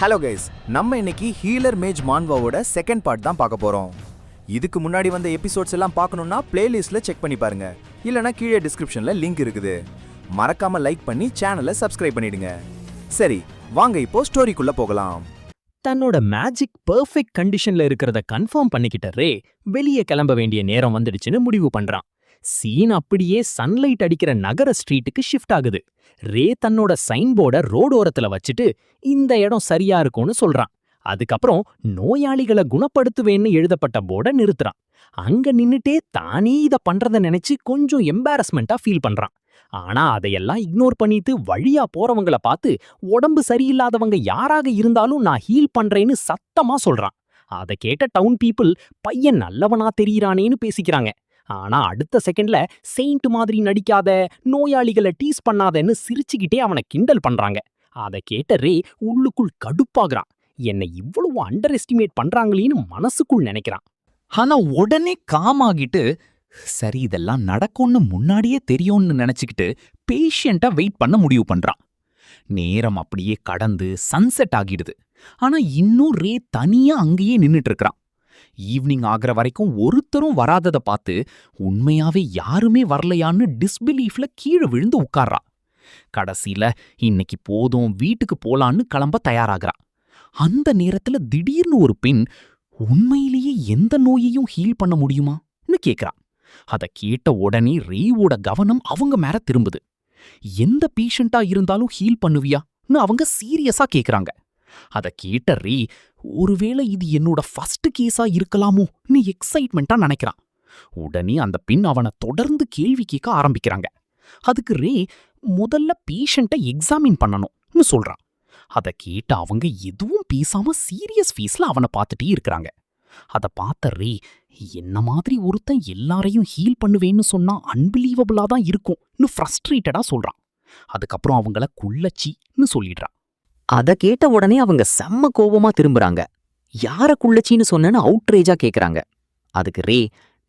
Hello guys, நம்ம இன்னைக்கு healer மேஜ் மான்வாவோட second part தான் பார்க்க போறோம். இதுக்கு முன்னாடி வந்த எபிசோட்ஸ் எல்லாம் பார்க்கணும்னா பிளேலிஸ்ட்ல செக் பண்ணி பாருங்க, இல்லனா கீழே டிஸ்கிரிப்ஷன்ல லிங்க் இருக்குது. மறக்காம லைக் பண்ணி சேனலை சப்ஸ்கிரைப் பண்ணிடுங்க. சரி, வாங்க இப்போ ஸ்டோரிக்குள்ள போகலாம். தன்னோட மேஜிக் பெர்ஃபெக்ட் கண்டிஷன்ல இருக்கிறத கன்ஃபார்ம் பண்ணிக்கிட்ட ரே வெளியே கிளம்ப வேண்டிய நேரம் வந்துடுச்சுன்னு முடிவு பண்றான். சீன் அப்படியே சன்லைட் அடிக்கிற நகர ஸ்ட்ரீட்டுக்கு ஷிஃப்ட் ஆகுது. ரே தன்னோட சைன் போர்டை ரோடு ஓரத்துல வச்சுட்டு இந்த இடம் சரியா இருக்கும்னு சொல்றான். அதுக்கப்புறம் நோயாளிகளை குணப்படுத்துவேன்னு எழுதப்பட்ட போர்டை நிறுத்துறான். அங்க நின்னுட்டே தானே இத பண்றத நினைச்சு கொஞ்சம் எம்பாரஸ்மெண்டா ஃபீல் பண்றான். ஆனா அதையெல்லாம் இக்னோர் பண்ணிட்டு வழியா போறவங்கள பார்த்து உடம்பு சரியில்லாதவங்க யாராக இருந்தாலும் நான் ஹீல் பண்றேன்னு சத்தமா சொல்றான். அதை கேட்ட டவுன் பீப்புள் பையன் நல்லவனா தெரியறானேன்னு பேசிக்கிறாங்க. ஆனா அடுத்த செகண்ட்ல செயிண்ட் மாதிரி நடிக்காத, நோயாளிகளை டீஸ் பண்ணாதன்னு சிரிச்சுக்கிட்டே அவனை கிண்டல் பண்றாங்க. அதை கேட்ட ரே உள்ளுக்குள் கடுப்பாகிறான். என்னை இவ்வளவு அண்டர் எஸ்டிமேட் பண்றாங்களேன்னு மனசுக்குள் நினைக்கிறான். ஆனா உடனே காமாகிட்டு சரி இதெல்லாம் நடக்கும்னு முன்னாடியே தெரியும்னு நினைச்சுக்கிட்டு பேஷியண்டா வெயிட் பண்ண முடிவு பண்றான். நேரம் அப்படியே கடந்து சன்செட் ஆகிடுது. ஆனா இன்னும் ரே தனியா அங்கேயே நின்னுட்டு இருக்கிறான். ஈவினிங் ஆகிற வரைக்கும் ஒருத்தரும் வராதத பார்த்து உண்மையாவே யாருமே வரலையான்னு டிஸ்பிலீஃப்ல கீழே விழுந்து உட்கார்றான். கடைசியில இன்னைக்கு போதும் வீட்டுக்கு போலான்னு கிளம்ப தயாராகிறான். அந்த நேரத்துல திடீர்னு ஒரு பெண் உண்மையிலேயே எந்த நோயையும் ஹீல் பண்ண முடியுமான்னு கேக்குறான். அத கேட்ட உடனே ரேவோட கவனம் அவங்க மேல திரும்புது. எந்த பேஷண்டா இருந்தாலும் ஹீல் பண்ணுவியான்னு அவங்க சீரியஸா கேக்குறாங்க. அத கேட்ட ரே ஒருவேளை இது என்னோட ஃபர்ஸ்ட் கேஸா இருக்கலாமோன்னு எக்ஸைட்மெண்டா நினைக்கிறான். உடனே அந்த பெண் அவனை தொடர்ந்து கேள்வி கேட்க ஆரம்பிக்கிறாங்க. அதுக்கு ரே முதல்ல பேஷண்ட்டை எக்ஸாமின் பண்ணணும்னு சொல்றான். அதை கேட்ட அவங்க எதுவும் பேசாம சீரியஸ் ஃபேஸ்ல அவனை பார்த்துட்டே இருக்கிறாங்க. அதை பார்த்த ரே என்ன மாதிரி ஒருத்தன் எல்லாரையும் ஹீல் பண்ணுவேன்னு சொன்னா அன்பிலீவபிளா தான் இருக்கும்னு ஃப்ரஸ்ட்ரேட்டடா சொல்றான். அதுக்கப்புறம் அவங்கள குள்ளச்சின்னு சொல்லிடுறான். அத கேட்ட உடனே அவங்க செம்ம கோபமா திரும்புறாங்க. யார குள்ளச்சின்னு சொன்னேன்னு அவுட்ரேஜா கேக்குறாங்க. அதுக்கு ரே,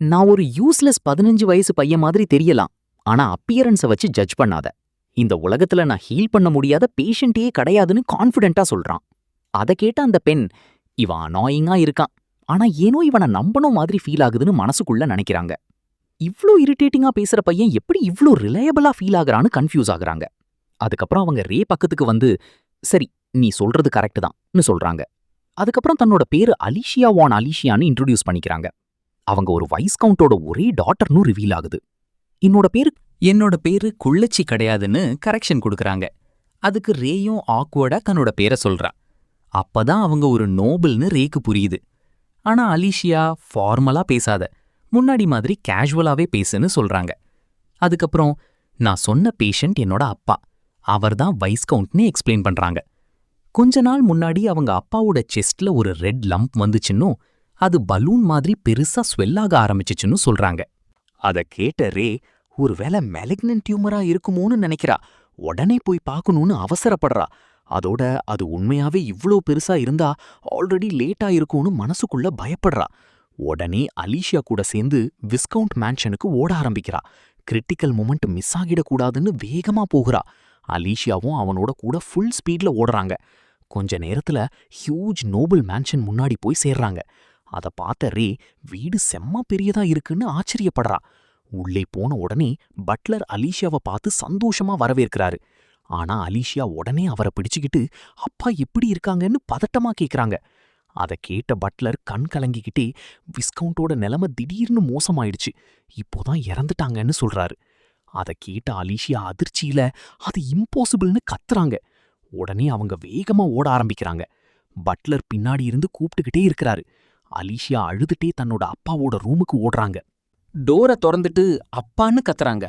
நான் ஒரு யூஸ்லெஸ் 15 வயசு பையன் மாதிரி தெரியலாம், ஆனா அப்பியரன்ஸை வச்சு ஜட்ஜ் பண்ணாத. இந்த உலகத்துல நான் ஹீல் பண்ண முடியாத பேஷண்ட்டே கிடையாதுன்னு கான்ஃபிடென்ட்டா சொல்றான். அதை கேட்ட அந்த பெண், இவன் அனாயிங்கா இருக்கான், ஆனா ஏனோ இவனை நம்பணும் மாதிரி ஃபீல் ஆகுதுன்னு மனசுக்குள்ள நினைக்கிறாங்க. இவ்ளோ இரிட்டேட்டிங்கா பேசுற பையன் எப்படி இவ்ளோ ரிலையபிளா ஃபீல் ஆகுறான்னு கன்ஃபியூஸ் ஆகுறாங்க. அதுக்கப்புறம் அவங்க ரே பக்கத்துக்கு வந்து, சரி நீ சொல்றது கரெக்ட் தான்னு சொல்றாங்க. அதுக்கப்புறம் தன்னோட பேரு அலிஷியா வான் அலிஷியான்னு இன்ட்ரோடியூஸ் பண்ணிக்கிறாங்க. அவங்க ஒரு வைஸ் கவுண்டோட ஒரே டாட்டர்னு ரிவீல் ஆகுது. என்னோட பேரு குள்ளச்சி கிடையாதுன்னு கரெக்ஷன் கொடுக்கறாங்க. அதுக்கு ரேயும் ஆக்வர்டா தன்னோட பேரை சொல்றா. அப்பதான் அவங்க ஒரு நோபல்னு ரேக்கு புரியுது. ஆனா அலிஷியா ஃபார்மலா பேசாத, முன்னாடி மாதிரி கேஷுவலாவே பேசுன்னு சொல்றாங்க. அதுக்கப்புறம் நான் சொன்ன பேஷண்ட் என்னோட அப்பா, அவர்தான் வைஸ் கவுண்ட்னு எக்ஸ்பிளைன் பண்றாங்க. கொஞ்ச நாள் முன்னாடி அவங்க அப்பாவோட செஸ்ட்ல ஒரு ரெட் லம்ப் வந்துச்சுன்னும் அது பலூன் மாதிரி பெருசா ஸ்வெல்லாக ஆரம்பிச்சிச்சுன்னு சொல்றாங்க. அத கேட்ட ரே ஒருவேளை மெலிக்னன்ட் டியூமரா இருக்குமோன்னு நினைக்கிறா. உடனே போய் பார்க்கணும்னு அவசரப்படுறா. அதோட அது உண்மையாவே இவ்ளோ பெருசா இருந்தா ஆல்ரெடி லேட்டா இருக்கும்னு மனசுக்குள்ள பயப்படுறா. உடனே அலிஷியா கூட சேர்ந்து விஸ்கவுண்ட் மேன்ஷனுக்கு ஓட ஆரம்பிக்கிறா. கிரிட்டிக்கல் மொமெண்ட் மிஸ் ஆகிடக்கூடாதுன்னு வேகமா போகிறா. அலிஷியாவும் அவனோட கூட ஃபுல் ஸ்பீட்ல ஓடுறாங்க. கொஞ்ச நேரத்துல ஹியூஜ் நோபல் மேன்ஷன் முன்னாடி போய் சேர்றாங்க. அத பார்த்த ரே வீடு செம்ம பெரியதா இருக்குன்னு ஆச்சரியப்படுறா. உள்ளே போன உடனே பட்லர் அலிஷியாவை பார்த்து சந்தோஷமா வரவேற்கிறாரு. ஆனா அலிஷியா உடனே அவரை பிடிச்சுக்கிட்டு அப்பா எப்படி இருக்காங்கன்னு பதட்டமா கேக்குறாங்க. அதை கேட்ட பட்லர் கண் கலங்கிக்கிட்டே விஸ்கவுண்டோட நிலைமை திடீர்னு மோசமாயிடுச்சு, இப்போதான் இறந்துட்டாங்கன்னு சொல்றாரு. அதை கேட்ட அலிஷியா அதிர்ச்சியில அது இம்பாசிபிள்னு கத்துறாங்க. உடனே அவங்க வேகமா ஓட ஆரம்பிக்கிறாங்க. பட்லர் பின்னாடி இருந்து கூப்பிட்டுக்கிட்டே இருக்கிறாரு. அலிஷியா அழுதுட்டே தன்னோட அப்பாவோட ரூமுக்கு ஓடுறாங்க. டோரை திறந்துட்டு அப்பான்னு கத்துறாங்க.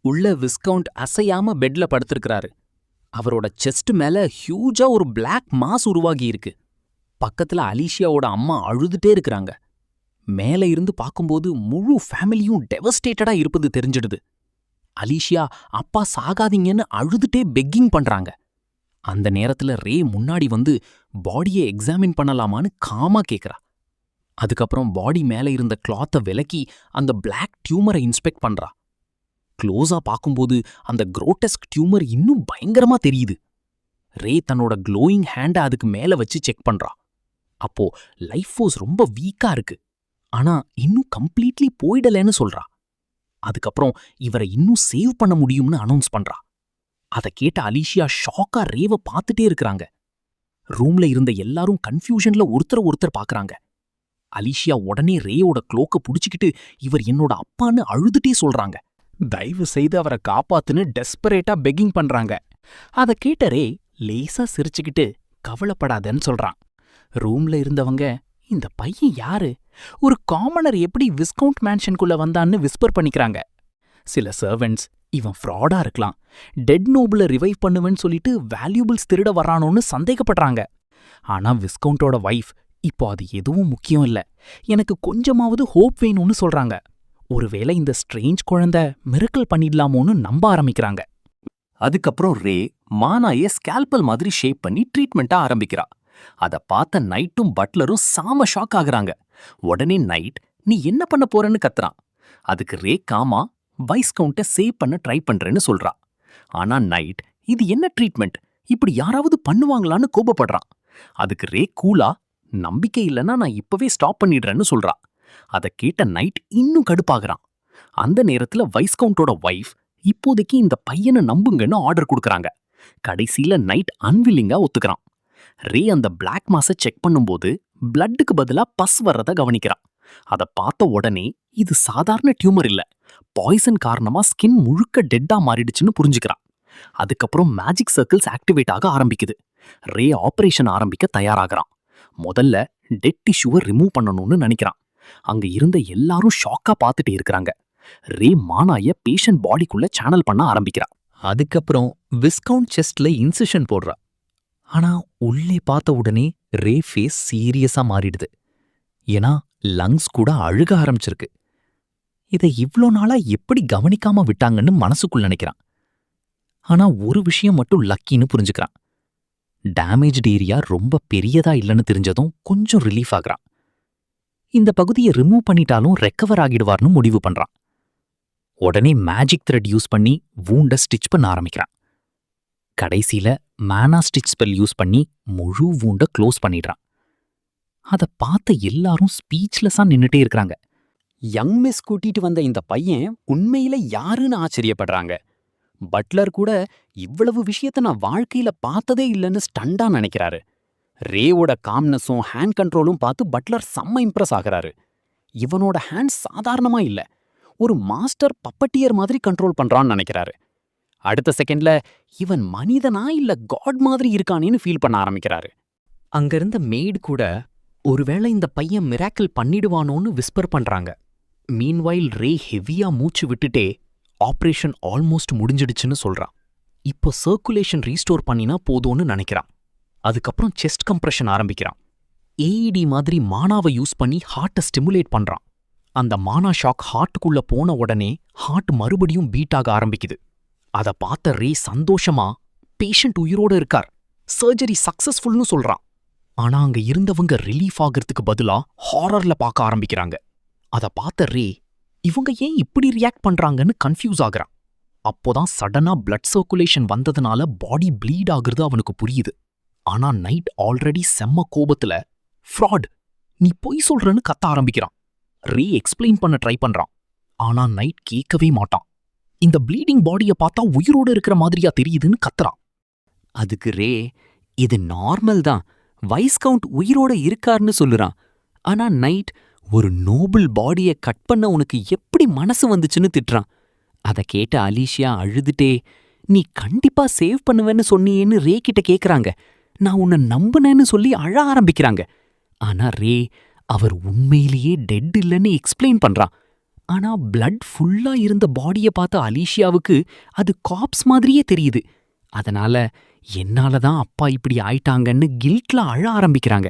உள்ள விஸ்கவுண்ட் அசையாம பெட்ல படுத்திருக்கிறாரு. அவரோட செஸ்ட் மேல ஹியூஜா ஒரு பிளாக் மாஸ் உருவாகி இருக்கு. பக்கத்துல அலிஷியாவோட அம்மா அழுதுட்டே இருக்கிறாங்க. மேல இருந்து பார்க்கும்போது முழு ஃபேமிலியும் டெவஸ்டேட்டடா இருப்பது தெரிஞ்சிடுது. அலிஷியா அப்பா சாகாதீங்கன்னு அழுதுட்டே பெக்கிங் பண்றாங்க. அந்த நேரத்துல ரே முன்னாடி வந்து பாடியை எக்ஸாமின் பண்ணலாமான்னு காமா கேக்குறா. அதுக்கப்புறம் பாடி மேல இருந்த கிளாத்தை விலக்கி அந்த பிளாக் டியூமரை இன்ஸ்பெக்ட் பண்றா. க்ளோஸா பார்க்கும்போது அந்த குரோட்டஸ்க் டியூமர் இன்னும் பயங்கரமா தெரியுது. ரே தன்னோட க்ளோயிங் ஹேண்டை அதுக்கு மேல வச்சு செக் பண்றா. அப்போ லைஃப் ஃபோர்ஸ் ரொம்ப வீக்கா இருக்கு, ஆனா இன்னும் கம்ப்ளீட்லி போயிடலன்னு சொல்றா. அதுக்கப்புறம் இவரை இன்னும் சேவ் பண்ண முடியும்னு அனௌன்ஸ் பண்றா. அதை கேட்ட அலிஷியா ஷாக்கா ரேவ பார்த்துட்டே இருக்கிறாங்க. ரூம்ல இருந்த எல்லாரும் கன்ஃபியூஷன்ல ஒருத்தர் பார்க்கறாங்க. அலிஷியா உடனே ரேயோட க்ளோக்க புடிச்சுக்கிட்டு இவர் என்னோட அப்பான்னு அழுதுட்டே சொல்றாங்க. தயவு செய்து அவரை காப்பாத்துன்னு டெஸ்பரேட்டா பெக்கிங் பண்றாங்க. அதை கேட்ட ரே லேசா சிரிச்சுக்கிட்டு கவலைப்படாதன்னு சொல்றான். ரூம்ல இருந்தவங்க, இந்த பையன் யாரு, ஒரு காமனர் எப்படி விஸ்கவுண்ட் மேன்ஷனுக்குள்ள வந்தான்னு விஸ்பர் பண்ணிக்கிறாங்க. சில சர்வெண்ட்ஸ், இவன் ஃப்ராடா இருக்கலாம், டெட் நோபுல ரிவைவ் பண்ணுவேன்னு சொல்லிட்டு வேல்யூபிள்ஸ் திருட வர்றானோன்னு சந்தேகப்படுறாங்க. ஆனா விஸ்கவுண்டோட வைஃப், இப்போ அது எதுவும் முக்கியம் இல்ல, எனக்கு கொஞ்சமாவது ஹோப் வேணும்னு சொல்றாங்க. ஒருவேளை இந்த ஸ்ட்ரேஞ்ச் குழந்தை மிரக்கல் பண்ணிடலாமோன்னு நம்ப ஆரம்பிக்கிறாங்க. அதுக்கப்புறம் ரே மானாய ஸ்கேல்பல் மாதிரி ஷேப் பண்ணி ட்ரீட்மெண்ட்டா ஆரம்பிக்கிறா. அத பார்த்த நைட்டும் பட்லரும் சாம ஷாக் ஆகுறாங்க. உடனே நைட், நீ என்ன பண்ண போறன்னு கத்துறான். அதுக்கு ரே காமா வைஸ் கவுண்ட்டை சேவ் பண்ண ட்ரை பண்றேன்னு சொல்றா. ஆனா நைட், இது என்ன ட்ரீட்மெண்ட், இப்படி யாராவது பண்ணுவாங்களான்னு கோபப்படுறான். அதுக்கு ரே கூலா, நம்பிக்கை இல்லைன்னா நான் இப்பவே ஸ்டாப் பண்ணிடுறேன்னு சொல்றா. அதை கேட்ட நைட் இன்னும் கடுப்பாகிறான். அந்த நேரத்துல வைஸ் கவுண்டோட வைஃப், இப்போதைக்கு இந்த பையனை நம்புங்கன்னு ஆர்டர் கொடுக்கறாங்க. கடைசியில நைட் அன்வில்லிங்கா ஒத்துக்கிறான். ரே அந்த பிளாக் மாஸை செக் பண்ணும்போது பிளட்டுக்கு பதிலா பஸ் வர்றத கவனிக்கிறான். அதை பார்த்த உடனே இது சாதாரண டியூமர் இல்ல, பாய்சன் காரணமா ஸ்கின் முழுக்க டெட்டா மாறிடுச்சுன்னு புரிஞ்சுக்கிறான். அதுக்கப்புறம் மேஜிக் சர்க்கிள்ஸ் ஆக்டிவேட் ஆக ஆரம்பிக்குது. ரே ஆபரேஷன் ஆரம்பிக்க தயாராகிறான். முதல்ல டெட் டிஷ்யூவை ரிமூவ் பண்ணணும்னு நினைக்கிறான். அங்க இருந்த எல்லாரும் ஷாக்கா பார்த்துட்டே இருக்கிறாங்க. ரே மானாய பேஷண்ட் பாடிக்குள்ள சேனல் பண்ண ஆரம்பிக்கிறா. அதுக்கப்புறம் விஸ்கவுண்ட் செஸ்ட்ல இன்சிஷன் போடுறா. ஆனா உள்ளே பார்த்த உடனே ரே ஃபேஸ் சீரியஸா மாறிடுது. ஏன்னா லங்ஸ் கூட அழுக ஆரம்பிச்சிருக்கு. இதை இவ்ளோ நாளா எப்படி கவனிக்காம விட்டாங்கன்னு மனசுக்குள்ள நினைக்கிறான். ஆனா ஒரு விஷயம் மட்டும் லக்கின்னு புரிஞ்சுக்கிறான். டேமேஜ்டு ஏரியா ரொம்ப பெரியதா இல்லைன்னு தெரிஞ்சதும் கொஞ்சம் ரிலீஃப் ஆகுறான். இந்த பகுதியை ரிமூவ் பண்ணிட்டாலும் ரெக்கவர் ஆகிடுவார்னு முடிவு பண்றான். உடனே மேஜிக் த்ரெட் யூஸ் பண்ணி வூண்ட ஸ்டிச் பண்ண ஆரம்பிக்கிறான். கடைசியில மேனா ஸ்டிச் ஸ்பெல் யூஸ் பண்ணி முழு வூண்ட க்ளோஸ் பண்ணிடுறான். அதை பார்த்த எல்லாரும் ஸ்பீச்லெஸ்ஸா நின்னுட்டே இருக்கிறாங்க. யங் மிஸ் கூட்டிட்டு வந்த இந்த பையன் உண்மையில யாருன்னு ஆச்சரியப்படுறாங்க. பட்லர் கூட இவ்வளவு விஷயத்த நான் வாழ்க்கையில பார்த்ததே இல்லைன்னு ஸ்டண்டா நினைக்கிறாரு. ரேவோட காம்னஸும் ஹேண்ட் கண்ட்ரோலும் பார்த்து பட்லர் செம்ம இம்ப்ரெஸ் ஆகிறாரு. இவனோட ஹேண்ட் சாதாரணமா இல்ல, ஒரு மாஸ்டர் பப்பட்டியர் மாதிரி கண்ட்ரோல் பண்றான்னு நினைக்கிறாரு. அடுத்த செகண்ட்ல இவன் மனிதனா இல்ல காட் மாதிரி இருக்கானேன்னு ஃபீல் பண்ண ஆரம்பிக்கிறாரு. அங்கிருந்த மெய்டு கூட ஒருவேளை இந்த பையன் மிராக்கிள் பண்ணிடுவானோன்னு விஸ்பர் பண்றாங்க. மீன்வைல் ரே ஹெவியா மூச்சு விட்டுட்டே ஆப்ரேஷன் ஆல்மோஸ்ட் முடிஞ்சிடுச்சுன்னு சொல்றான். இப்போ சர்க்குலேஷன் ரீஸ்டோர் பண்ணினா போதும்னு நினைக்கிறான். அதுக்கப்புறம் செஸ்ட் கம்ப்ரெஷன் ஆரம்பிக்கிறான். ஏஇடி மாதிரி மானாவை யூஸ் பண்ணி ஹார்ட்டை ஸ்டிமுலேட் பண்றான். அந்த மானா ஷாக் ஹார்ட்டுக்குள்ள போன உடனே ஹார்ட் மறுபடியும் பீட் ஆக ஆரம்பிக்குது. அதை பார்த்த ரே சந்தோஷமா, பேஷண்ட் உயிரோட இருக்கார், சர்ஜரி சக்சஸ்ஃபுல்னு சொல்றான். ஆனா அங்க இருந்தவங்க ரிலீஃப் ஆகிறதுக்கு பதிலா ஹாரர்ல பார்க்க ஆரம்பிக்கிறாங்க. அதை பார்த்த ரே, இவங்க ஏன் இப்படி ரியாக்ட் பண்றாங்கன்னு கன்ஃபியூஸ் ஆகுறான். அப்போதான் சடனா பிளட் சர்க்குலேஷன் வந்ததுனால பாடி ப்ளீட் ஆகுறது அவனுக்கு புரியுது. ஆனா நைட் ஆல்ரெடி செம்ம கோபத்துல, ஃப்ராட், நீ பொய் சொல்றன்னு கத்த ஆரம்பிக்கிறான். ரே எக்ஸ்பிளைன் பண்ண ட்ரை பண்றான். ஆனா நைட் கேட்கவே மாட்டான். இந்த ப்ளீடிங் பாடியை பார்த்தா உயிரோட இருக்கிற மாதிரியா தெரியுதுன்னு கத்துறான். அதுக்கு ரே, இது நார்மல் தான், வைஸ் கவுண்ட் உயிரோட இருக்காருன்னு சொல்லுறான். ஆனா நைட், ஒரு நோபல் பாடியை கட் பண்ண உனக்கு எப்படி மனசு வந்துச்சுன்னு திட்டுறான். அதை கேட்ட அலிஷியா அழுதுட்டே, நீ கண்டிப்பா சேவ் பண்ணுவேன்னு சொன்னியேன்னு ரே கிட்ட கேக்குறாங்க. நான் உன்னை நம்புனேன்னு சொல்லி அழ ஆரம்பிக்கிறாங்க. ஆனா ரே, அவர் உண்மையிலேயே டெட் இல்லைன்னு எக்ஸ்பிளைன் பண்றான். ஆனா பிளட் ஃபுல்லா இருந்த பாடியை பார்த்த அலிஷியாவுக்கு அது காப்ஸ் மாதிரியே தெரியுது. அதனால என்னாலதான் அப்பா இப்படி ஆயிட்டாங்கன்னு கில்ட்ல அழ ஆரம்பிக்கிறாங்க.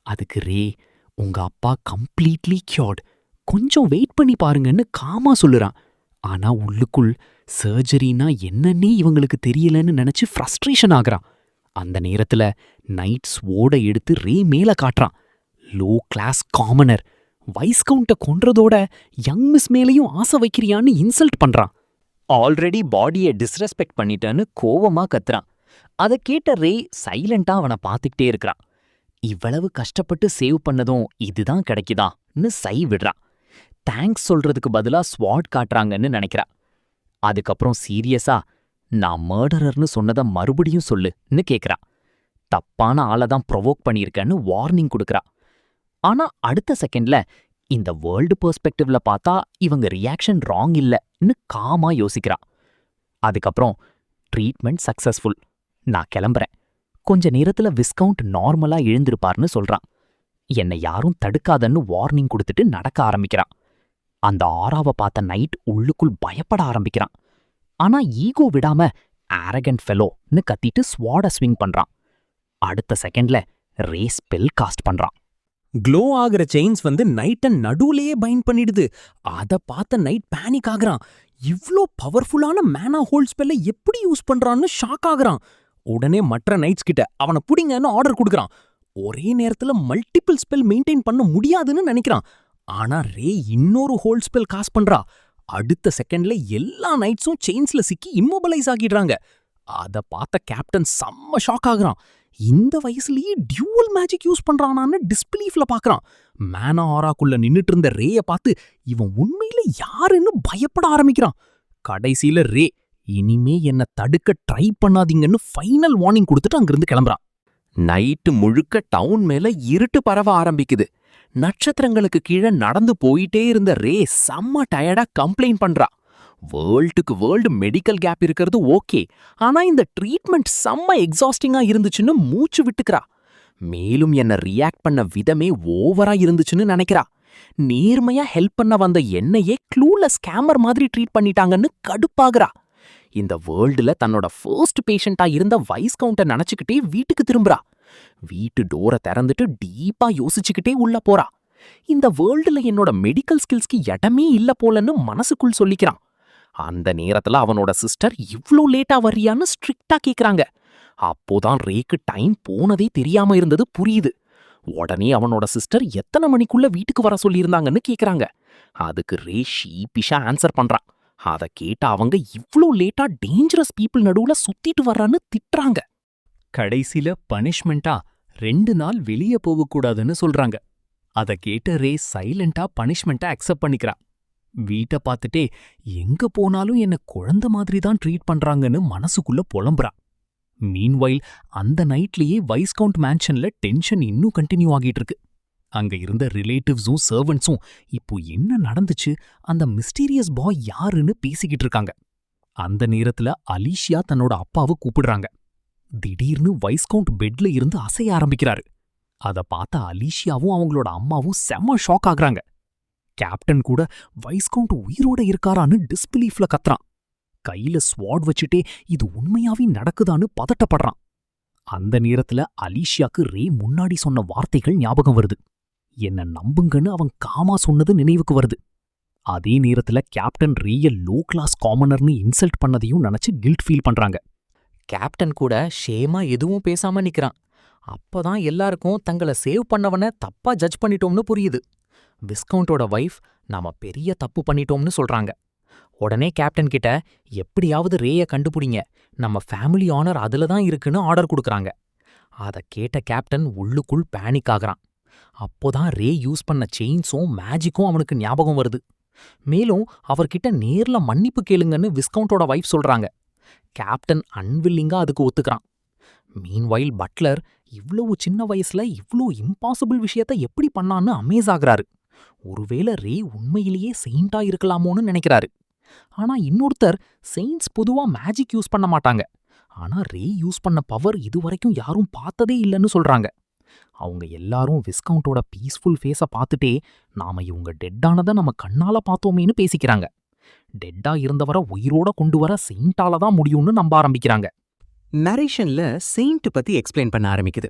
அதுக்கு ரே, உங்க அப்பா கம்ப்ளீட்லி கியூர்ட், கொஞ்சம் வெயிட் பண்ணி பாருங்கன்னு காமா சொல்லுறான். ஆனா உள்ளுக்குள் சர்ஜரினா என்னன்னே இவங்களுக்கு தெரியலன்னு நினைச்சு ஃப்ரஸ்ட்ரேஷன் ஆகுறான். அந்த நேரத்துல நைட் ஸ்வோர்ட எடுத்து ரே மேல காட்டுறான். Low class commoner, viscount கொன்றதோட யங் மிஸ் மேலையும் ஆசை வைக்கிறியான்னு இன்சல்ட் பண்றான். ஆல்ரெடி பாடியை டிஸ்ரெஸ்பெக்ட் பண்ணிட்டேன்னு கோவமா கத்துறான். அதை கேட்ட ரே சைலண்டா அவனை பார்த்துக்கிட்டே இருக்கிறான். இவ்வளவு கஷ்டப்பட்டு சேவ் பண்ணதும் இதுதான் கிடைக்குதான்னு சை விடுறான். தேங்க்ஸ் சொல்றதுக்கு பதிலா ஸ்வாட் காட்டுறாங்கன்னு நினைக்கிறா. அதுக்கப்புறம் சீரியஸா நான் மர்டரர்னு சொன்னதை மறுபடியும் சொல்லுன்னு கேட்குறா. தப்பான ஆளை தான் ப்ரொவோக் பண்ணியிருக்கேன்னு வார்னிங் கொடுக்குறா. ஆனா அடுத்த செகண்ட்ல இந்த வேர்ல்டு பெர்ஸ்பெக்டிவ்ல பார்த்தா இவங்க ரியாக்ஷன் ராங் இல்லைன்னு காமா யோசிக்கிறா. அதுக்கப்புறம் ட்ரீட்மெண்ட் சக்சஸ்ஃபுல், நான் கிளம்புறேன். கொஞ்ச நேரத்துல விஸ்கவுண்ட் நார்மலா எழுந்திருப்பார்னு சொல்றான். என்னை யாரும் தடுக்காதன்னு வார்னிங் கொடுத்துட்டு நடக்க ஆரம்பிக்கிறான். அந்த ஆராவை பார்த்த நைட் உள்ளுக்குள் பயப்பட ஆரம்பிக்கிறான். ஆனா ஈகோ விடாம ஆரகண்ட் ஃபெலோன்னு கத்திட்டு ஸ்வாட ஸ்விங் பண்றான். அடுத்த செகண்ட்ல ரே ஸ்பெல் காஸ்ட் பண்றான். க்ளோ ஆகிற செயின்ஸ் வந்து நைட்டை நடுவுலயே பைண்ட் பண்ணிடுது. அதை பார்த்த நைட் பேனிக் ஆகுறான். இவ்ளோ பவர்ஃபுல்லான மேனா ஹோல்ட் ஸ்பெல்லை எப்படி யூஸ் பண்றான்னு ஷாக் ஆகுறான். உடனே மற்ற நைட்ஸ் கிட்ட அவனை புடிங்கன்னு ஆர்டர் கொடுக்குறான். ஒரே நேரத்துல மல்டிபிள் ஸ்பெல் மெயின்டைன் பண்ண முடியாதுன்னு நினைக்கிறான். ஆனா ரே இன்னொரு ஹோல்ட் ஸ்பெல் காஸ்ட் பண்றா. அடுத்த செகண்ட்ல எல்லா நைட்ஸும் செயின்ஸ்ல சிக்கி இம்மொபலைஸ் ஆகிடுறாங்க. அத பார்த்த கேப்டன் செம்ம ஷாக் ஆகுறான். இந்த வயசுலயே டியூவல் மேஜிக் யூஸ் பண்றானான்னு டிஸ்பிலீஃப்ல பாக்குறான். மேனா ஆராக்குள்ள நின்னுட்டு இருந்த ரேய பார்த்து இவன் உண்மையில யாருன்னு பயப்பட ஆரம்பிக்கிறான். கடைசியில ரே இனிமே என்ன தடுக்க ட்ரை பண்ணாதீங்கன்னு ஃபைனல் வார்னிங் கொடுத்துட்டு அங்கிருந்து கிளம்புறான். நைட்டு முழுக்க டவுன் மேல இருட்டு பரவ ஆரம்பிக்குது. நட்சத்திரங்களுக்கு கீழே நடந்து போயிட்டே இருந்த ரே செம்ம டயர்டா கம்ப்ளைண்ட் பண்றா. வேர்ல்டுக்கு வேர்ல்டு மெடிக்கல் கேப் இருக்கிறது ஓகே, ஆனா இந்த ட்ரீட்மெண்ட் செம்ம எக்ஸாஸ்டிங்கா இருந்துச்சுன்னு மூச்சு விட்டுக்கிறா. மேலும் என்ன ரியாக்ட் பண்ண விதமே ஓவரா இருந்துச்சுன்னு நினைக்கிறா. நேர்மையா ஹெல்ப் பண்ண வந்த என்னையே க்ளூல ஸ்கேமர் மாதிரி ட்ரீட் பண்ணிட்டாங்கன்னு கடுப்பாகிறா. இந்த வேர்ல்டுல தன்னோட ஃபர்ஸ்ட் பேஷண்டா இருந்த வைஸ் கவுண்டர் நினைச்சுக்கிட்டே வீட்டுக்கு திரும்புறா. வீட்டு டோரை திறந்துட்டு டீப்பா யோசிச்சுக்கிட்டே உள்ள போறா. இந்த வேர்ல்டுல என்னோட மெடிக்கல் ஸ்கில்ஸ்க்கு இடமே இல்ல போலன்னு மனசுக்குள் சொல்லிக்கிறான். அந்த நேரத்துல அவனோட சிஸ்டர் இவ்ளோ லேட்டா வர்றியான்னு ஸ்ட்ரிக்டா கேக்குறாங்க. அப்போதான் ரேக்கு டைம் போனதே தெரியாம இருந்தது புரியுது. உடனே அவனோட சிஸ்டர் எத்தனை மணிக்குள்ள வீட்டுக்கு வர சொல்லியிருந்தாங்கன்னு கேக்குறாங்க. அதுக்கு ரே ஷீப்பிஷா ஆன்சர் பண்றான். அத கேட்ட அவங்க இவ்ளோ லேட்டா டேஞ்சரஸ் பீப்புள் நடுவுல சுத்திட்டு வர்றான்னு திட்டுறாங்க. கடைசில பனிஷ்மெண்டா 2 நாள் வெளியே போகக்கூடாதுன்னு சொல்றாங்க. அத கேட்ட ரே சைலண்டா பனிஷ்மெண்ட்டை அக்செப்ட் பண்ணிக்கிறா. வீட்டை பார்த்துட்டே எங்க போனாலும் என்ன குழந்தை மாதிரி தான் ட்ரீட் பண்றாங்கன்னு மனசுக்குள்ள புலம்புறா. மீன்வைல் அந்த நைட்லயே வைஸ்கவுண்ட் மேன்ஷன்ல டென்ஷன் இன்னும் கண்டினியூ ஆகிட்டு இருக்கு. அங்க இருந்த ரிலேட்டிவ்ஸும் சர்வன்ட்ஸும் இப்போ என்ன நடந்துச்சு, அந்த மிஸ்டீரியஸ் பாய் யாருன்னு பேசிக்கிட்டு இருக்காங்க. அந்த நேரத்துல அலிஷியா தன்னோட அப்பாவை கூப்பிடுறாங்க. திடீர்னு வைஸ்கவுண்ட் பெட்ல இருந்து அசைய ஆரம்பிக்கிறாரு. அத பார்த்த அலிஷியாவும் அவங்களோட அம்மாவும் செம்ம ஷாக் ஆகுறாங்க. கேப்டன் கூட வைஸ்கவுண்ட் உயிரோட இருக்காரான்னு டிஸ்பிலீஃப்ல கத்துறான். கையில ஸ்வாட் வச்சுட்டே இது உண்மையாவே நடக்குதான்னு பதட்டப்படுறான். அந்த நேரத்துல அலிஷியாக்கு ரே முன்னாடி சொன்ன வார்த்தைகள் ஞாபகம் வருது. என்ன நம்புங்கன்னு அவன் காமா சொன்னது நினைவுக்கு வருது. அதே நேரத்துல கேப்டன் ரேய லோ கிளாஸ் காமனர்னு இன்சல்ட் பண்ணதையும் நினைச்சு கில்ட் ஃபீல் பண்றாங்க. கேப்டன் கூட ஷேமா எதுவும் பேசாம நிக்கிறான். அப்பதான் எல்லாருக்கும் தங்களை சேவ் பண்ணவன தப்பா ஜட்ஜ் பண்ணிட்டோம்னு புரியுது. விஸ்கவுண்டோட வைஃப் நாம பெரிய தப்பு பண்ணிட்டோம்னு சொல்றாங்க. உடனே கேப்டன் கிட்ட எப்படியாவது ரேய கண்டுபிடிங்க, நம்ம ஃபேமிலி ஆனர் அதுல தான் இருக்குன்னு ஆர்டர் கொடுக்கறாங்க. அத கேட்ட கேப்டன் உள்ளுக்குள் பேனிக் ஆகுறான். அப்போதான் ரே யூஸ் பண்ண செயின்ஸும் மேஜிக்கும் அவனுக்கு ஞாபகம் வருது. மேலும் அவர்கிட்ட நேர்ல மன்னிப்பு கேளுங்கன்னு விஸ்கவுண்டோட வைஃப் சொல்றாங்க. கேப்டன் அன்வில்லிங்கா அதுக்கு ஒத்துக்கிறான். மீன்வைல் பட்லர் இவ்வளவு சின்ன வயசுல இவ்ளோ இம்பாசிபிள் விஷயத்த எப்படி பண்ணான்னு அமேஸ் ஆகுறாரு. ஒருவேளை ரே உண்மையிலேயே செயின்டா இருக்கலாமோன்னு நினைக்கிறாரு. ஆனா இன்னொருத்தர் செயின்ஸ் பொதுவா மேஜிக் யூஸ் பண்ண மாட்டாங்க, ஆனா ரே யூஸ் பண்ண பவர் இதுவரைக்கும் யாரும் பார்த்ததே இல்லைன்னு சொல்றாங்க. அவங்க எல்லாரும் விஸ்கவுண்டோட பீஸ்ஃபுல் ஃபேஸ பார்த்துட்டே நாம இவங்க டெட்டானதை நம்ம கண்ணால பார்த்தோமேன்னு பேசிக்கிறாங்க. டெட்டா இருந்தவரை உயிரோட கொண்டு வர செயின்டால தான் முடியும்னு நம்ப ஆரம்பிக்கிறாங்க. நரேஷன்ல செயிண்ட் பத்தி எக்ஸ்பிளைன் பண்ண ஆரம்பிக்குது.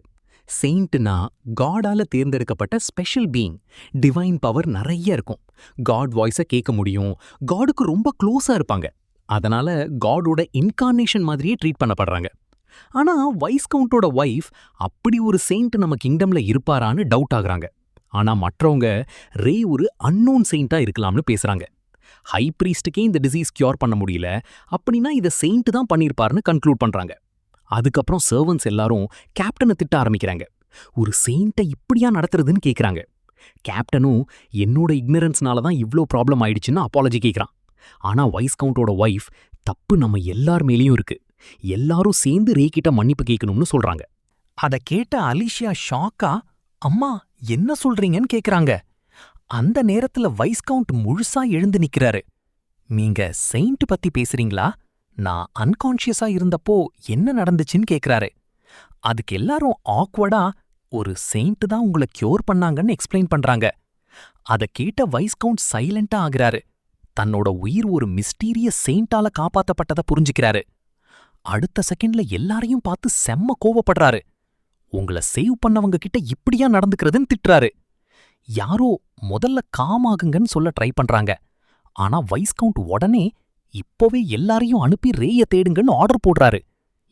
செயிண்ட்னா காடால தேர்ந்தெடுக்கப்பட்ட ஸ்பெஷல் பீயிங். டிவைன் பவர் நிறைய இருக்கும். காட் வாய்ஸை கேட்க முடியும். காடுக்கு ரொம்ப க்ளோஸா இருப்பாங்க. அதனால காடோட இன்கார்னேஷன் மாதிரியே ட்ரீட் பண்ணப்படுறாங்க. ஆனா வைஸ்கவுண்டோட வைஃப் அப்படி ஒரு செயிண்ட் நம்ம கிங்டம்ல இருப்பாரான்னு டவுட் ஆகுறாங்க. ஆனா மற்றவங்க ரே ஒரு அன்னோன் செயிண்டா இருக்கலாம்னு பேசுறாங்க. ஹை பிரீஸ்டுக்கே இந்த டிசீஸ் கியூர் பண்ண முடியல, அப்படின்னா இதை செயிண்ட் தான் பண்ணியிருப்பாருன்னு கன்க்ளூட் பண்றாங்க. அதுக்கப்புறம் சர்வன்ட்ஸ் எல்லாரும் கேப்டனை திட்ட ஆரம்பிக்கிறாங்க. ஒரு செயின்ட்டை இப்படியா நடத்துறதுன்னு கேக்குறாங்க. கேப்டனும் என்னோட இக்னரன்ஸ்னால தான் இவ்ளோ ப்ராப்ளம் ஆயிடுச்சுன்னு அப்பாலஜி கேக்குறான். ஆனா வைஸ்கவுண்டோட ஒய்ஃப் தப்பு நம்ம எல்லார் மேலேயும் இருக்கு, எல்லாரும் சேர்ந்து ரே கிட்ட மன்னிப்பு கேட்கணும்னு சொல்றாங்க. அத கேட்ட அலிஷியா ஷாக்கா, அம்மா என்ன சொல்றீங்கன்னு கேக்குறாங்க. அந்த நேரத்துல வைஸ்கவுண்ட் முழுசா எழுந்து நிக்கிறாரு. நீங்க செயின்ட் பத்தி பேசுறீங்களா? நான் அன்கான்ஷியஸா இருந்தப்போ என்ன நடந்துச்சுன்னு கேக்குறாரு. அதுக்கு எல்லாரும் ஆக்வர்டா ஒரு செயின்ட் தான் உங்களை கியூர் பண்ணாங்கன்னு எக்ஸ்பிளைன் பண்றாங்க. அத கேட்ட வைஸ்கவுண்ட் சைலண்டா ஆகுறாரு. தன்னோட உயிர் ஒரு மிஸ்டீரியஸ் செயின்ட்டால காப்பாத்தப்பட்டத புரிஞ்சுக்கிறாரு. அடுத்த செகண்ட்ல எல்லாரையும் பார்த்து செம்ம கோவப்படுறாரு. உங்கள சேவ் பண்ணவங்க கிட்ட இப்படியா நடந்துக்கிறதுன்னு திட்டுறாரு. யாரோ முதல்ல காமாகுங்கன்னு சொல்ல ட்ரை பண்றாங்க. ஆனா வைஸ்கவுண்ட் உடனே இப்போவே எல்லாரையும் அனுப்பி ரேய தேடுங்கன்னு ஆர்டர் போடுறாரு.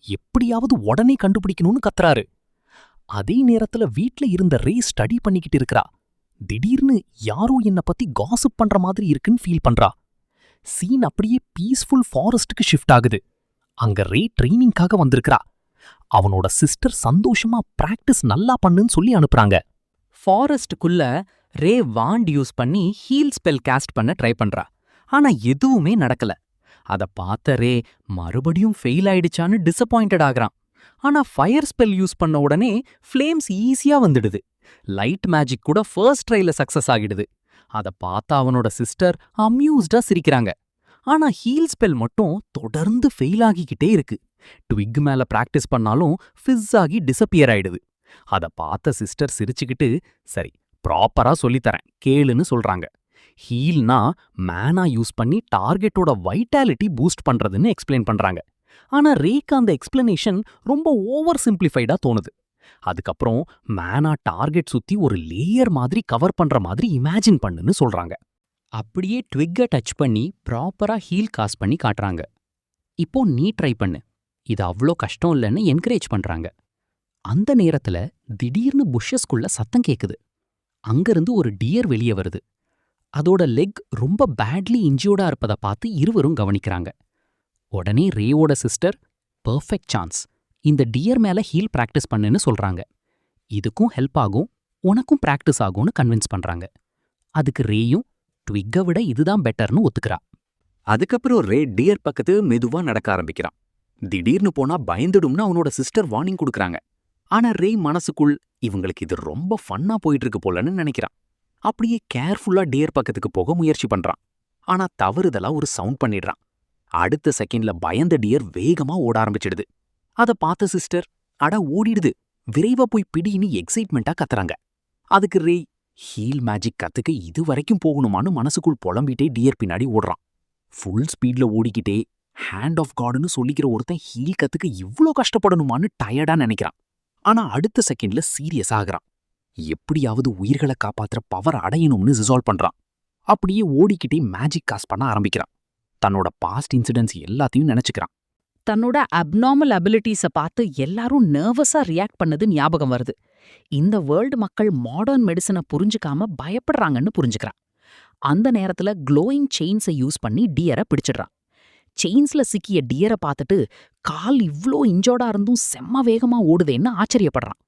எப்படியாவது உடனே கண்டுபிடிக்கணும்னு கத்துறாரு. அதே நேரத்துல வீட்ல இருந்த ரே ஸ்டடி பண்ணிக்கிட்டு இருக்கறா. திடீர்னு யாரோ என்ன பத்தி காசிப் பண்ற மாதிரி இருக்குன்னு ஃபீல் பண்றா. சீன் அப்படியே பீஸ்ஃபுல் ஃபாரஸ்டுக்கு ஷிஃப்ட் ஆகுது. அங்க ரே ட்ரைனிங்காக வந்திருக்கறா. அவனோட சிஸ்டர் சந்தோஷமா பிராக்டிஸ் நல்லா பண்ணுன்னு சொல்லி அனுப்புறாங்க. ஃபாரஸ்டுக்குள்ள ரே வாண்ட் யூஸ் பண்ணி ஹீல் ஸ்பெல் காஸ்ட் பண்ண ட்ரை பண்றா. ஆனா எதுவுமே நடக்கல. அத பார்த்த ரே மறுபடியும் ஃபெயில் ஆயிடுச்சான்னு டிசப்பாயிண்டட் ஆகுறான். ஆனா ஃபயர் ஸ்பெல் யூஸ் பண்ண உடனே ஃப்ளேம்ஸ் ஈஸியா வந்துடுது. லைட் மேஜிக் கூட ஃபர்ஸ்ட் ட்ரைல சக்சஸ் ஆகிடுது. அத பார்த்தா அவனோட சிஸ்டர் அம்யூஸ்டா சிரிக்கிறாங்க. ஆனா ஹீல் ஸ்பெல் மட்டும் தொடர்ந்து ஃபெயில் ஆகிக்கிட்டே இருக்கு. ட்விக் மேல பிராக்டிஸ் பண்ணாலும் ஃபிஸ் ஆகி டிசப்பியர் ஆயிடுது. அத பார்த்த சிஸ்டர் சிரிச்சுக்கிட்டு, சரி ப்ராப்பரா சொல்லித்தரேன் கேளுன்னு சொல்றாங்க. ஹீல்னா மேனா யூஸ் பண்ணி டார்கெட்டோட வைட்டாலிட்டி பூஸ்ட் பண்றதுன்னு எக்ஸ்பிளைன் பண்றாங்க. ஆனா ரேக்கு அந்த எக்ஸ்பிளனேஷன் ரொம்ப ஓவர் சிம்பிளிஃபைடா தோணுது. அதுக்கப்புறம் மேனா டார்கெட் சுத்தி ஒரு லேயர் மாதிரி கவர் பண்ற மாதிரி இமேஜின் பண்ணுன்னு சொல்றாங்க. அப்படியே ட்விக்கை டச் பண்ணி ப்ராப்பரா ஹீல் காஸ்ட் பண்ணி காட்டுறாங்க. இப்போ நீ ட்ரை பண்ணு, இது அவ்ளோ கஷ்டம் இல்லைன்னு என்கரேஜ் பண்றாங்க. அந்த நேரத்துல திடீர்னு புஷ்ஷஸ்குள்ள சத்தம் கேக்குது. அங்கிருந்து ஒரு டியர் வெளியே வருது. அதோட லெக் ரொம்ப பேட்லி இன்ஜியோர்டா இருப்பதை பார்த்து இருவரும் கவனிக்கிறாங்க. உடனே ரேவோட சிஸ்டர், பெர்ஃபெக்ட் சான்ஸ், இந்த டியர் மேல ஹீல் பிராக்டிஸ் பண்ணுன்னு சொல்றாங்க. இதுக்கும் ஹெல்ப் ஆகும், உனக்கும் பிராக்டிஸ் ஆகும்னு கன்வின்ஸ் பண்றாங்க. அதுக்கு ரேயும் ட்விக்கை விட இதுதான் பெட்டர்னு ஒத்துக்கிறா. அதுக்கப்புறம் ரே டியர் பக்கத்து மெதுவா நடக்க ஆரம்பிக்கிறான். திடீர்னு போனா பயந்துடும்னு அவனோட சிஸ்டர் வார்னிங் கொடுக்கறாங்க. ஆனா ரே மனசுக்குள் இவங்களுக்கு இது ரொம்ப ஃபன்னா போயிட்டு இருக்கு போலன்னு நினைக்கிறான். அப்படியே கேர்ஃபுல்லா டியர் பக்கத்துக்கு போக முயற்சி பண்றான். ஆனா தவறுதலா ஒரு சவுண்ட் பண்ணிடுறான். அடுத்த செகண்ட்ல பயந்த டியர் வேகமா ஓட ஆரம்பிச்சிடுது. அத பார்த்த சிஸ்டர், அட ஓடிடுது, விரைவா போய் பிடின்னு எக்ஸைட்மெண்டா கத்துறாங்க. அதுக்கு ரே ஹீல் மேஜிக் கத்துக்க இது வரைக்கும் போகணுமான்னு மனசுக்குள் புலம்பிட்டே டியர் பின்னாடி ஓடுறான். ஃபுல் ஸ்பீட்ல ஓடிக்கிட்டே ஹேண்ட் ஆஃப் காடுன்னு சொல்லிக்கிற ஒருத்தன் ஹீல் கத்துக்க இவ்ளோ கஷ்டப்படணுமான்னு டயர்டா நினைக்கிறான். ஆனா அடுத்த செகண்ட்ல சீரியஸ் ஆகுறான். எப்படியாவது உயிர்களை காப்பாத்துற பவர் அடையணும்னு ரிசால்வ் பண்றான். அப்படியே ஓடிக்கிட்டே மேஜிக் காஸ்ட் பண்ண ஆரம்பிக்கிறான். தன்னோட பாஸ்ட் இன்சிடென்ட்ஸ் எல்லாத்தையும் நினைச்சுக்கிறான். தன்னோட அப்நார்மல் அபிலிட்டிஸை பார்த்து எல்லாரும் நர்வஸா ரியாக்ட் பண்ணது ஞாபகம் வருது. இந்த வேர்ல்டு மக்கள் மாடர்ன் மெடிசனை புரிஞ்சுக்காம பயப்படுறாங்கன்னு புரிஞ்சுக்கிறான். அந்த நேரத்துல க்ளோயிங் செயின்ஸை யூஸ் பண்ணி டியரை பிடிச்சிடுறான். செயின்ஸ்ல சிக்கிய டியரை பார்த்துட்டு கால் இவ்ளோ இன்ஜோர்டா இருந்தும் செம்ம வேகமா ஓடுதேன்னு ஆச்சரியப்படுறான்.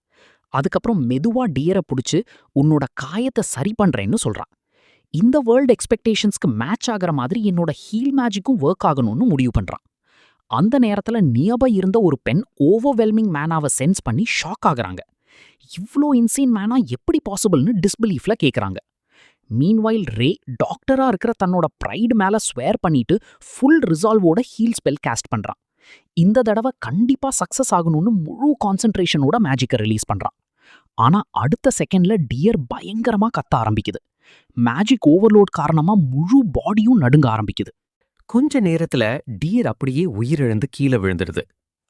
அதுக்கப்புறம் மெதுவா டியரை பிடிச்சு உன்னோட காயத்தை சரி பண்றேன்னு சொல்றான். இந்த வேர்ல்டு எக்ஸ்பெக்டேஷன்ஸ்க்கு மேட்ச் ஆகிற மாதிரி என்னோட ஹீல் மேஜிக்கும் ஒர்க் ஆகணும்னு முடிவு பண்றான். அந்த நேரத்துல நியர்பை இருந்த ஒரு பெண் ஓவர்வெல்மிங் மேனாவை சென்ஸ் பண்ணி ஷாக் ஆகுறாங்க. இவ்ளோ இன்சீன் மேனா எப்படி பாசிபிள்னு டிஸ்பிலீஃப்ல கேக்குறாங்க. மீன்வைல் ரே டாக்டரா இருக்கிற தன்னோட ப்ரைடு மேல ஸ்வேர் பண்ணிட்டு ஃபுல் ரிசால்வோட ஹீல் ஸ்பெல் காஸ்ட் பண்றான். இந்த தடவை கண்டிப்பா சக்சஸ் ஆகணும்னு முழு கான்சென்ட்ரேஷனோட மேஜிக்கை ரிலீஸ் பண்றான். ஆனா அடுத்த செகண்ட்ல டியர் பயங்கரமா கத்த ஆரம்பிக்குது. மேஜிக் ஓவர்லோட் காரணமா முழு பாடியும் நடுங்க ஆரம்பிக்குது. கொஞ்ச நேரத்துல டியர் அப்படியே உயிரிழந்து கீழே விழுந்துடுது.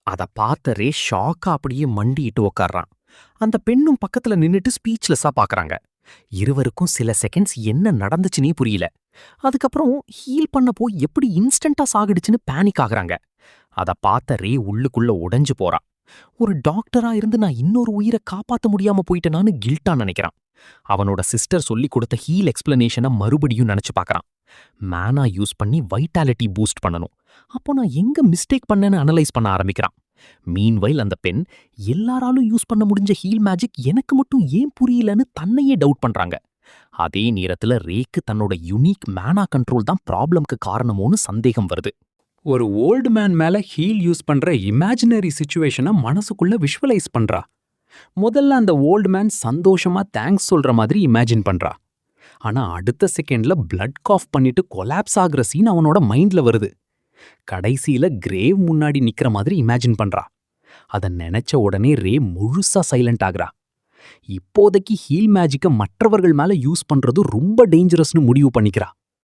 அத பார்த்த ரே ஷாக்கா அப்படியே மண்டிட்டு உக்காடுறான். அந்த பெண்ணும் பக்கத்துல நின்னுட்டு ஸ்பீச்லெஸ்ஸா பாக்குறாங்க. இருவருக்கும் சில செகண்ட்ஸ் என்ன நடந்துச்சுன்னே புரியல. அதுக்கப்புறம் ஹீல் பண்ணப்போ எப்படி இன்ஸ்டன்டா சாகிடுச்சுன்னு பேனிக் ஆகுறாங்க. அத பார்த்த ரே உள்ளுக்குள்ள உடைஞ்சு போறான். ஒரு டாக்டரா இருந்து நான் இன்னொரு உயிரை காப்பாத்த முடியாம போயிட்டேனான்னு கில்ட்டா நினைக்கிறான். அவனோட சிஸ்டர் சொல்லி கொடுத்த ஹீல் எக்ஸ்பிளனேஷனை மறுபடியும் நினைச்சு பார்க்கறான். மேனா யூஸ் பண்ணி வைட்டாலிட்டி பூஸ்ட் பண்ணணும். அப்போ நான் எங்க மிஸ்டேக் பண்ணேன்னு அனலைஸ் பண்ண ஆரம்பிக்கிறான். மீன்வைல் அந்த பெண் எல்லாராலும் யூஸ் பண்ண முடிஞ்ச ஹீல் மேஜிக் எனக்கு மட்டும் ஏன் புரியலன்னு தன்னையே டவுட் பண்றாங்க. அதே நேரத்துல ரேக்கு தன்னோட யுனிக் மேனா கண்ட்ரோல் தான் ப்ராப்ளம்க்கு காரணமோன்னு சந்தேகம் வருது. ஒரு ஓல்டு மேன் மேல ஹீல் யூஸ் பண்ற இமேஜினரி சிச்சுவேஷனை மனசுக்குள்ள விஷுவலைஸ் பண்றா. முதல்ல அந்த ஓல்டு மேன் சந்தோஷமா தேங்க்ஸ் சொல்ற மாதிரி இமேஜின் பண்றா. ஆனா அடுத்த செகண்ட்ல பிளட் காஃப் பண்ணிட்டு கொலாப்ஸ் ஆகுற சீன் அவனோட மைண்ட்ல வருது. கடைசியில கிரேவ் முன்னாடி நிக்கிற மாதிரி இமேஜின் பண்றா. அத நினைச்ச உடனே ரே முழுசா சைலண்ட் ஆகுறா. இப்போதைக்கு ஹீல் மேஜிக்க மற்றவர்கள் மேல யூஸ் பண்றது ரொம்ப டேஞ்சரஸ்னு முடிவு பண்ணிக்கிறா.